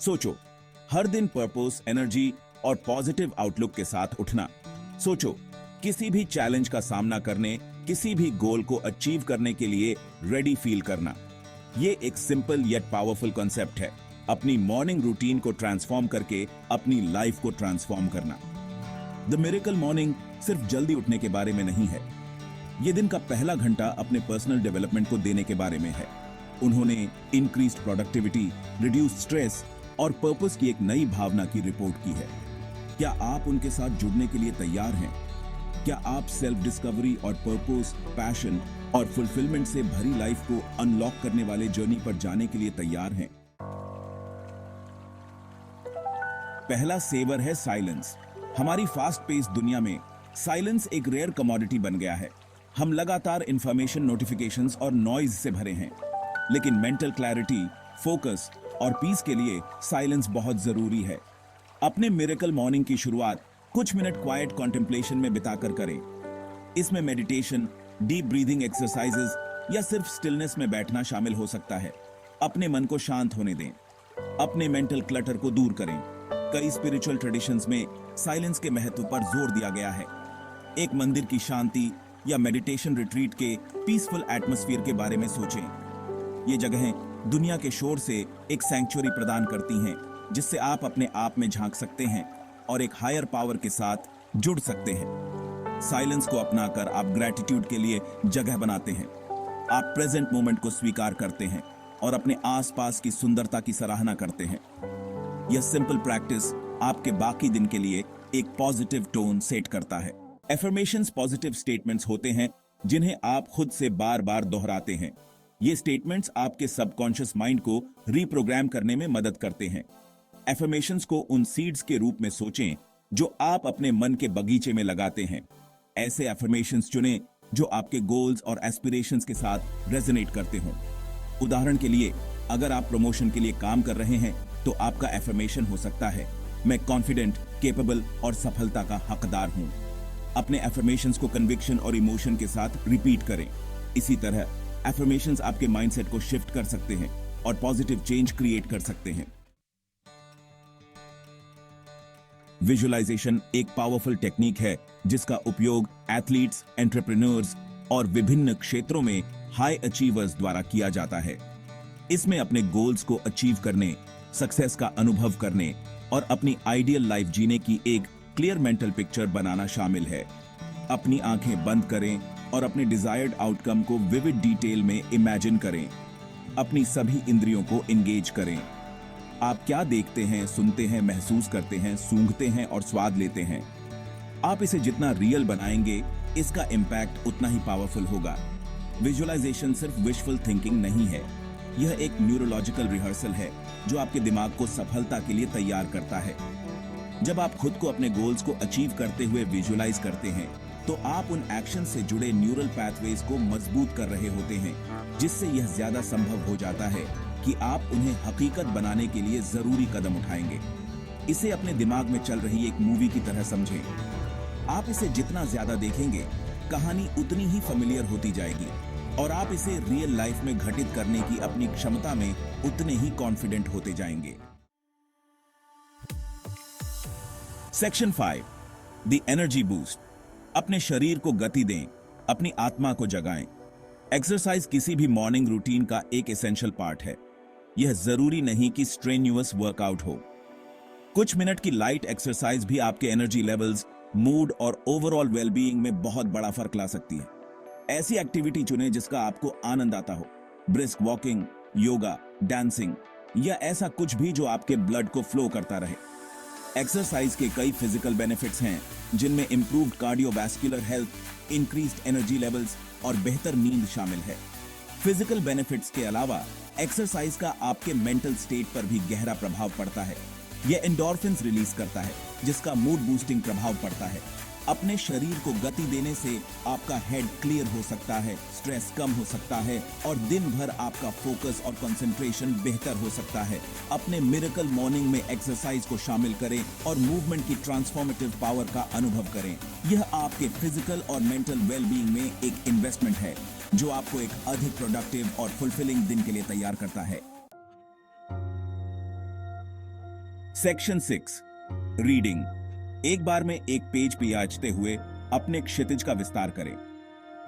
सोचो, हर दिन purpose, energy और पॉजिटिव आउटलुक के साथ उठना। सोचो, किसी भी चैलेंज का सामना करने, किसी भी गोल को अचीव करने के लिए रेडी फील करना। ये एक सिंपल येट पावरफुल कॉन्सेप्ट है, अपनी मॉर्निंग रूटीन को ट्रांसफॉर्म करके अपनी लाइफ को ट्रांसफॉर्म करना। द मिरेकल मॉर्निंग सिर्फ जल्दी उठने के बारे में नहीं है, ये दिन का पहला घंटा अपने पर्सनल डेवलपमेंट को देने के बारे में है। उन्होंने इंक्रीज्ड प्रोडक्टिविटी, रिड्यूस्ड स्ट्रेस और पर्पस की एक नई भावना की रिपोर्ट की है। क्या आप उनके साथ जुड़ने के लिए तैयार हैं? क्या आप सेल्फ डिस्कवरी और पर्पस, पैशन और फुलफिलमेंट से भरी लाइफ को अनलॉक करने वाले जर्नी पर जाने के लिए तैयार हैं? पहला सेवर है साइलेंस। हमारी फास्ट पेस दुनिया में साइलेंस एक रेयर कमोडिटी बन गया है। हम लगातार इंफॉर्मेशन, नोटिफिकेशंस और नॉइज से भरे हैं, लेकिन मेंटल क्लैरिटी, फोकस और पीस के लिए साइलेंस बहुत जरूरी है। अपने मिरेकल मॉर्निंग की शुरुआत कुछ मिनट क्वाइट कॉन्टेम्पलेशन में बिताकर करें। इसमें मेडिटेशन, डीप ब्रीदिंग एक्सरसाइजेस या सिर्फ स्टिलनेस में बैठना शामिल हो सकता है। अपने मन को शांत होने दें, अपने मेंटल क्लटर को दूर करें। कई स्पिरिचुअल ट्रेडिशंस में साइलेंस के महत्व पर जोर दिया गया है। एक मंदिर की शांति या मेडिटेशन रिट्रीट के पीसफुल एटमॉस्फेयर के बारे में सोचें। ये जगहें दुनिया के शोर से एक सैंक्चुअरी प्रदान करती हैं, जिससे आप अपने आप में झांक सकते हैं और एक हायर पावर के साथ जुड़ सकते हैं। साइलेंस को अपनाकर आप ग्रैटिट्यूड के लिए जगह बनाते हैं। आप प्रेजेंट मोमेंट को स्वीकार करते हैं और अपने आसपास की सुंदरता की सराहना करते हैं। यह सिंपल प्रैक्टिस आपके बाकी दिन के लिए एक पॉजिटिव टोन सेट करता है। एफर्मेशंस पॉजिटिव स्टेटमेंट्स होते हैं जिन्हें आप खुद से बार बार दोहराते हैं। ये स्टेटमेंट्स आपके सबकॉन्शियस माइंड को रीप्रोग्राम करने में मदद करते हैं। एफर्मेशंस को उन सीड्स के रूप में सोचें जो आप अपने मन के बगीचे में लगाते हैं। ऐसे एफर्मेशंस चुनें जो आपके गोल्स और एस्पिरेशंस के साथ रेजोनेट करते हों। उदाहरण के लिए, अगर आप प्रमोशन के लिए काम कर रहे हैं तो आपका एफर्मेशन हो सकता है, मैं कॉन्फिडेंट, केपेबल और सफलता का हकदार हूं। अपने एफर्मेशंस को कन्विक्शन और इमोशन के साथ रिपीट करें। इसी तरह एफर्मेशंस आपके माइंडसेट को शिफ्ट कर सकते हैं और पॉजिटिव चेंज क्रिएट कर सकते हैं। विजुअलाइजेशन एक पावरफुल टेक्निक है जिसका उपयोग एथलीट्स, एंटरप्रेन्योर्स और विभिन्न क्षेत्रों में हाई अचीवर्स द्वारा किया जाता है। इसमें अपने गोल्स को अचीव करने, सक्सेस का अनुभव करने और अपनी आइडियल लाइफ जीने की एक क्लियर मेंटल पिक्चर बनाना शामिल है। अपनी आंखें बंद करें और अपने डिजायर्ड आउटकम को विविड डिटेल में इमेजिन करें। अपनी सभी इंद्रियों को एंगेज करें। आप क्या देखते हैं, सुनते हैं, महसूस करते हैं, सूंघते हैं और स्वाद लेते हैं। आप इसे जितना रियल बनाएंगे, इसका इम्पैक्ट उतना ही पावरफुल होगा। विजुअलाइजेशन सिर्फ विशफुल थिंकिंग नहीं है, यह एक न्यूरोलॉजिकल रिहर्सल है जो आपके दिमाग को सफलता के लिए तैयार करता है। जब आप खुद को अपने गोल्स को अचीव करते हुए विजुअलाइज करते हैं, तो आप उन एक्शन से जुड़े न्यूरल पैथवेज को मजबूत कर रहे होते हैं, जिससे यह ज्यादा संभव हो जाता है कि आप उन्हें हकीकत बनाने के लिए जरूरी कदम उठाएंगे। इसे अपने दिमाग में चल रही एक मूवी की तरह समझें। आप इसे जितना ज्यादा देखेंगे, कहानी उतनी ही फेमिलियर होती जाएगी और आप इसे रियल लाइफ में घटित करने की अपनी क्षमता में उतने ही कॉन्फिडेंट होते जाएंगे। Section 5, the energy boost. अपने शरीर को गति दें, अपनी आत्मा को जगाएं। एक्सरसाइज किसी भी मॉर्निंग रूटीन का एक एसेंशियल पार्ट है। यह जरूरी नहीं कि स्ट्रेन्यूअस वर्कआउट हो। कुछ मिनट की लाइट एक्सरसाइज भी आपके एनर्जी लेवल्स, मूड और ओवरऑल वेलबीइंग में बहुत बड़ा फर्क ला सकती है। ऐसी एक्टिविटी चुनें जिसका आपको आनंद आता हो। ब्रिस्क वॉकिंग, योगा, डांसिंग या ऐसा कुछ भी जो आपके ब्लड को फ्लो करता रहे। एक्सरसाइज के कई फिजिकल बेनिफिट्स हैं, जिनमें improved cardiovascular health, increased energy levels और बेहतर नींद शामिल है। फिजिकल बेनिफिट्स के अलावा एक्सरसाइज का आपके मेंटल स्टेट पर भी गहरा प्रभाव पड़ता है। यह एंडोर्फिन्स रिलीज करता है, जिसका मूड बूस्टिंग प्रभाव पड़ता है। अपने शरीर को गति देने से आपका हेड क्लियर हो सकता है, स्ट्रेस कम हो सकता है और दिन भर आपका फोकस और कंसंट्रेशन बेहतर हो सकता है। अपने मिरेकल मॉर्निंग में एक्सरसाइज को शामिल करें और मूवमेंट की ट्रांसफॉर्मेटिव पावर का अनुभव करें। यह आपके फिजिकल और मेंटल वेलबीइंग में एक इन्वेस्टमेंट है जो आपको एक अधिक प्रोडक्टिव और फुलफिलिंग दिन के लिए तैयार करता है। Section 6 reading. एक बार में एक पेज पे याचते हुए अपने क्षितिज का विस्तार करें।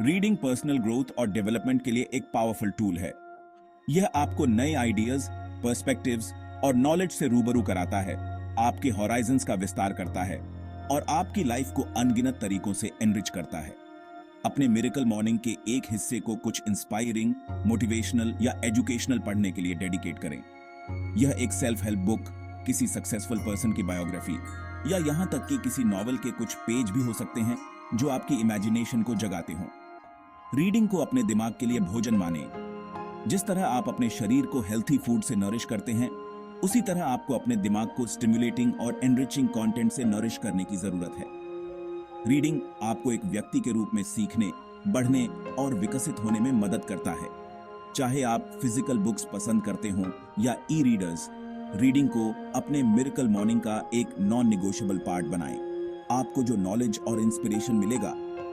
रीडिंग पर्सनल ग्रोथ और डेवलपमेंट के लिए एक पावरफुल टूल है। यह आपको नए आइडियाज, पर्सपेक्टिव्स और नॉलेज से रूबरू कराता है, आपके हॉराइजन्स का विस्तार करता है और आपकी लाइफ को अनगिनत तरीकों से एनरिच करता है। अपने मिरेकल मॉर्निंग के एक हिस्से को कुछ इंस्पायरिंग, मोटिवेशनल या एजुकेशनल पढ़ने के लिए डेडिकेट करें। यह एक सेल्फ हेल्प बुक, किसी सक्सेसफुल पर्सन की बायोग्राफी या यहाँ तक कि किसी नॉवल के कुछ पेज भी हो सकते हैं जो आपकी इमेजिनेशन को जगाते हों। रीडिंग को अपने दिमाग के लिए भोजन माने। जिस तरह आप अपने शरीर को हेल्थी फूड से नरिश करते हैं, उसी तरह आपको अपने दिमाग को स्टिमुलेटिंग और एनरिचिंग कंटेंट से नरिश करने की जरूरत है। रीडिंग आपको एक व्यक्ति के रूप में सीखने, बढ़ने और विकसित होने में मदद करता है। चाहे आप फिजिकल बुक्स पसंद करते हों या ई रीडर्स, रीडिंग को अपने मिरेकल मॉर्निंग का एक नॉन निगोशिएबल पार्ट बनाएं। आपको जो नॉलेज और इंस्पिरेशन मिलेगा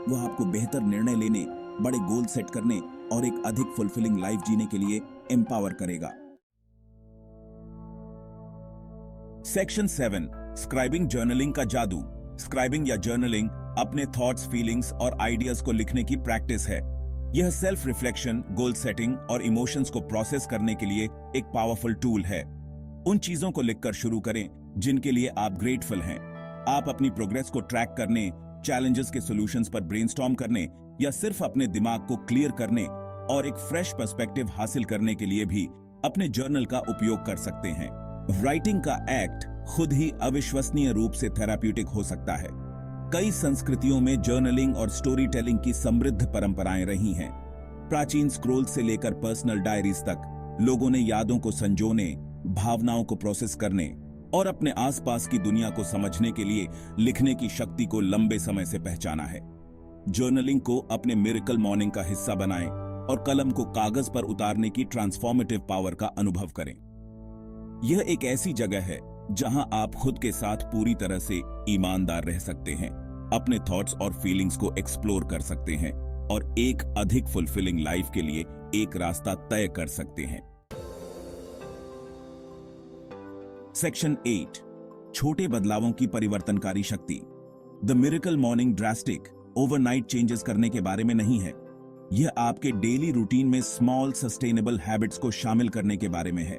वह आपको बेहतर निर्णय लेने, बड़े गोल सेट करने और एक अधिक फुलफिलिंग लाइफ जीने के लिए एम्पावर करेगा। सेक्शन 7 स्क्राइबिंग जर्नलिंग का जादू। स्क्राइबिंग या जर्नलिंग अपने थॉट्स, फीलिंग्स और आइडियाज को लिखने की प्रैक्टिस है। यह सेल्फ रिफ्लेक्शन, गोल सेटिंग और इमोशंस को प्रोसेस करने के लिए एक पावरफुल टूल है। उन चीजों को लिखकर शुरू करें जिनके लिए आप ग्रेटफुल हैं। आप अपनी प्रोग्रेस को ट्रैक करने, चैलेंजेस के सॉल्यूशंस पर ब्रेनस्टॉर्म करने या सिर्फ अपने दिमाग को क्लियर करने और एक फ्रेश पर्सपेक्टिव हासिल करने के लिए भी अपने जर्नल का उपयोग कर सकते हैं। राइटिंग का एक्ट खुद ही अविश्वसनीय रूप से थेराप्यूटिक हो सकता है। कई संस्कृतियों में जर्नलिंग और स्टोरी टेलिंग की समृद्ध परंपराएं रही हैं। प्राचीन स्क्रोल से लेकर पर्सनल डायरीज तक लोगों ने यादों को संजोने, भावनाओं को प्रोसेस करने और अपने आसपास की दुनिया को समझने के लिए लिखने की शक्ति को लंबे समय से पहचाना है। जर्नलिंग को अपने मिरेकल मॉर्निंग का हिस्सा बनाएं और कलम को कागज पर उतारने की ट्रांसफॉर्मेटिव पावर का अनुभव करें। यह एक ऐसी जगह है जहां आप खुद के साथ पूरी तरह से ईमानदार रह सकते हैं, अपने थॉट्स और फीलिंग्स को एक्सप्लोर कर सकते हैं और एक अधिक फुलफिलिंग लाइफ के लिए एक रास्ता तय कर सकते हैं। सेक्शन 8 छोटे बदलावों की परिवर्तनकारी शक्ति। The miracle morning drastic overnight changes करने के बारे में नहीं है। यह आपके डेली रूटीन में स्मॉल सस्टेनेबल हैबिट्स को शामिल करने के बारे में है।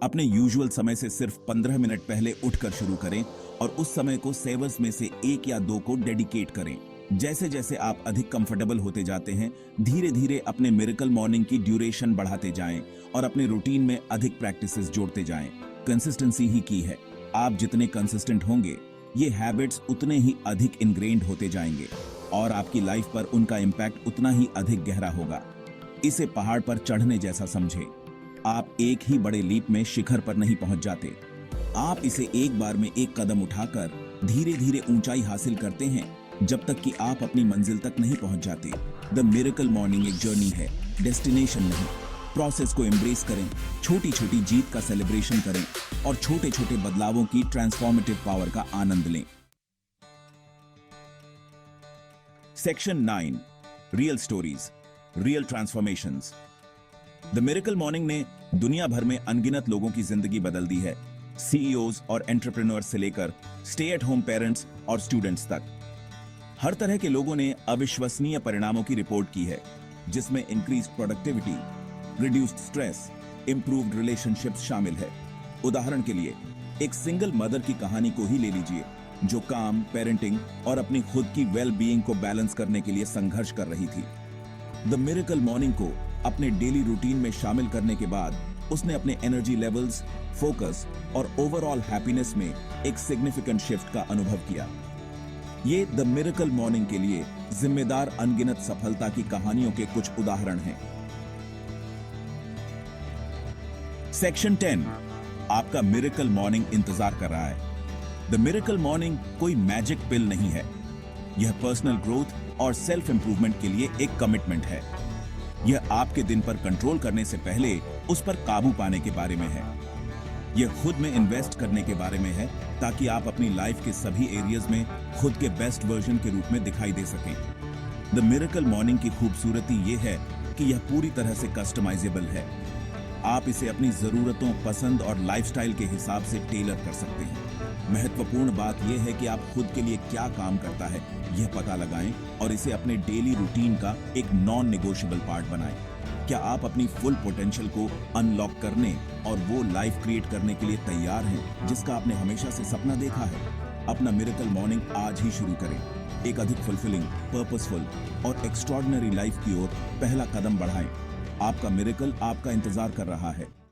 अपने यूजुअल समय से सिर्फ 15 मिनट पहले उठकर शुरू करें और उस समय को सेवर्स में से 1 या 2 को डेडिकेट करें। जैसे जैसे आप अधिक कंफर्टेबल होते जाते हैं, धीरे धीरे अपने मिरेकल मॉर्निंग की ड्यूरेशन बढ़ाते जाएं और अपने रूटीन में अधिक प्रैक्टिसेस जोड़ते जाएं। कंसिस्टेंसी ही की है। आप जितने कंसिस्टेंट होंगे, ये हैबिट्स उतने ही अधिक इनग्रेन्ड होते जाएंगे और आपकी लाइफ पर उनका इंपैक्ट उतना ही अधिक गहरा होगा। इसे पहाड़ पर चढ़ने जैसा समझें। आप एक ही बड़े लीप में शिखर पर नहीं पहुंच जाते। आप इसे एक बार में एक कदम उठाकर धीरे धीरे ऊंचाई हासिल करते हैं, जब तक कि आप अपनी मंजिल तक नहीं पहुंच जाते। द मिरेकल मॉर्निंग एक जर्नी है, डेस्टिनेशन नहीं। प्रोसेस को एम्ब्रेस करें, छोटी छोटी जीत का सेलिब्रेशन करें और छोटे छोटे बदलावों की ट्रांसफॉर्मेटिव पावर का आनंद लें। Section 9 real stories, real transformations. The miracle morning ने दुनिया भर में अनगिनत लोगों की जिंदगी बदल दी है। सीईओज और एंटरप्रेन्योर्स से लेकर स्टे एट होम पेरेंट्स और स्टूडेंट्स तक हर तरह के लोगों ने अविश्वसनीय परिणामों की रिपोर्ट की है, जिसमें increase productivity, reduced stress, improved relationships शामिल है। उदाहरण के लिए एक सिंगल मदर की कहानी को ही ले लीजिए, जो काम, पेरेंटिंग और अपनी खुद की वेल बीइंग को बैलेंस करने के लिए संघर्ष कर रही थी। द मिरेकल मॉर्निंग को अपने डेली रूटीन में शामिल करने के बाद उसने अपने एनर्जी लेवल्स, फोकस और ओवरऑल हैप्पीनेस में एक सिग्निफिकेंट शिफ्ट का अनुभव किया। ये द मिरेकल मॉर्निंग के लिए जिम्मेदार अनगिनत सफलता की कहानियों के कुछ उदाहरण हैं। सेक्शन 10 आपका मिरेकल मॉर्निंग इंतजार कर रहा है। द मिरेकल मॉर्निंग कोई मैजिक पिल नहीं है। यह पर्सनल ग्रोथ और सेल्फ इंप्रूवमेंट के लिए एक कमिटमेंट है। यह आपके दिन पर कंट्रोल करने से पहले उस पर काबू पाने के बारे में है। यह खुद में इन्वेस्ट करने के बारे में है, ताकि आप अपनी लाइफ के सभी एरियाज में खुद के बेस्ट वर्जन के रूप में दिखाई दे सकें। द मिरेकल मॉर्निंग की खूबसूरती यह है कि यह पूरी तरह से कस्टमाइजेबल है। आप इसे अपनी जरूरतों, पसंद और लाइफस्टाइल के हिसाब से टेलर कर सकते हैं। महत्वपूर्ण बात यह है कि आप खुद के लिए क्या काम करता है यह पता लगाएं और इसे अपने डेली रूटीन का एक नॉन नेगोशिएबल पार्ट बनाएं। क्या आप अपनी फुल पोटेंशियल को अनलॉक करने और वो लाइफ क्रिएट करने के लिए तैयार हैं जिसका आपने हमेशा से सपना देखा है? अपना मिरेकल मॉर्निंग आज ही शुरू करें। एक अधिक फुलफिलिंग, पर्पसफुल और एक्स्ट्रॉर्डिनरी लाइफ की ओर पहला कदम बढ़ाएं। आपका मिरेकल आपका इंतजार कर रहा है।